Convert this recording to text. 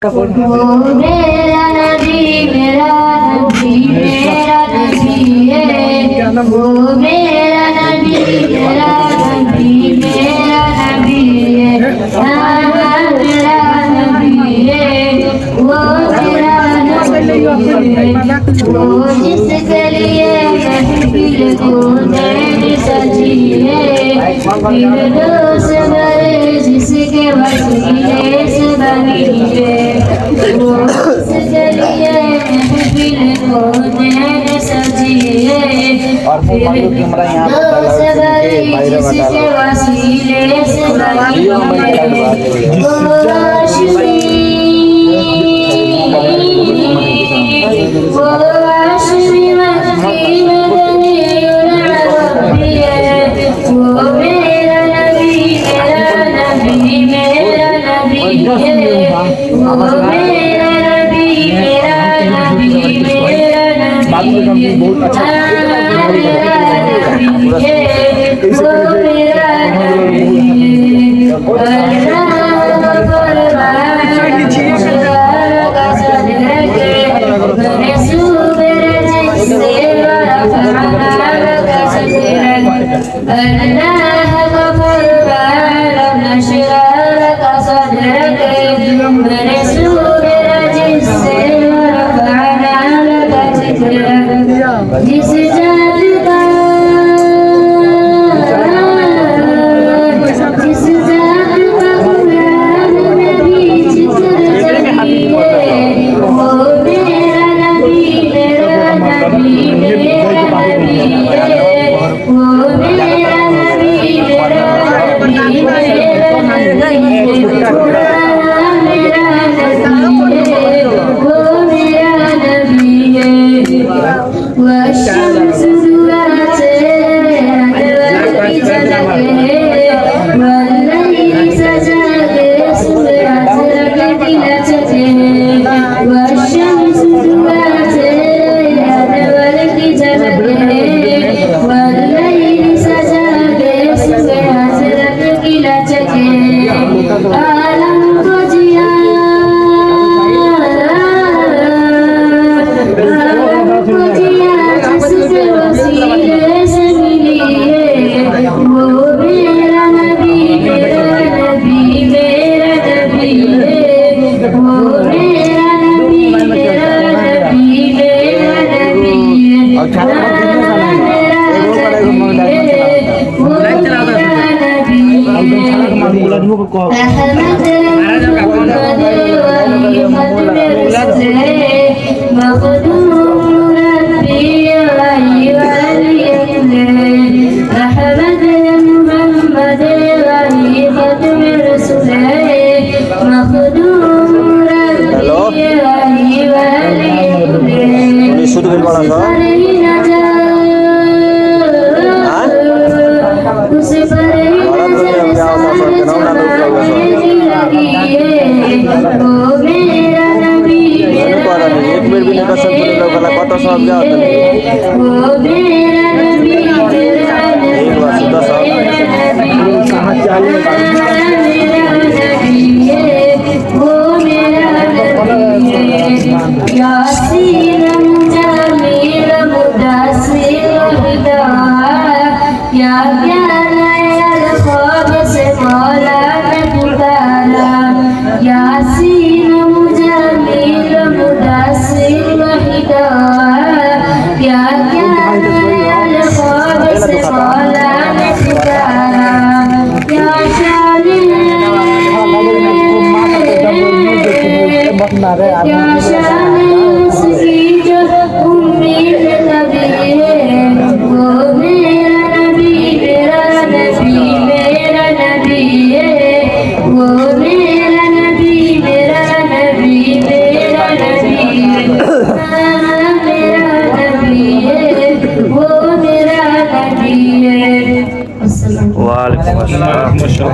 वो मेरा नबी मेरा नबी मेरा नबी है। वो मेरा नबी मेरा नबी मेरा नबी है। मेरा नबी है। वो मेरा नबी है। वो जिसके लिए महफिल को नैन सजी है। फिरदौस भरे जिसके वसीले से बनी है। वो जिसके लिए महफिल को नैन सजी है। फिरदौस भरे जिसके वसीले से बनी है। वो हाशमी वो हाशमी मक्की मदनी अरबी है। वो मेरा नबी मेरा नबी मेरा नबी है। वो मेरा नबी मेरा नबी मेरा नबी है। वो मेरा नबी है। वो मेरा नबी है। अल्लाह गफूर आलम नशरा का सदरक मैंने सूरज जिससे रफ़अना लका जिक्रक। जिस जात का कुरान में भी जिक्र चाहिए। वो मेरा नबी मेरा नबी मेरा नबी है। वो मेरा नबी मेरा नबी मेरा नबी है। मेरा नबी है। वो मेरा नबी है। वशम्स दुआत अनवर की झलक है। वल्लैल सजा के सूरज रंग लचक है। वशम्स दुआत अनवर की झलक है। वल्लैल सजा के सूरज रंग लचक है। आलम को जिया जिससे वसीले से मिली है। वो मेरा नबी मेरा नबी मेरा नबी है। वो मेरा नबी मेरा नबी मेरा नबी है। मेरा नबी है। वो मेरा नबी वालेकुम अस्सलाम।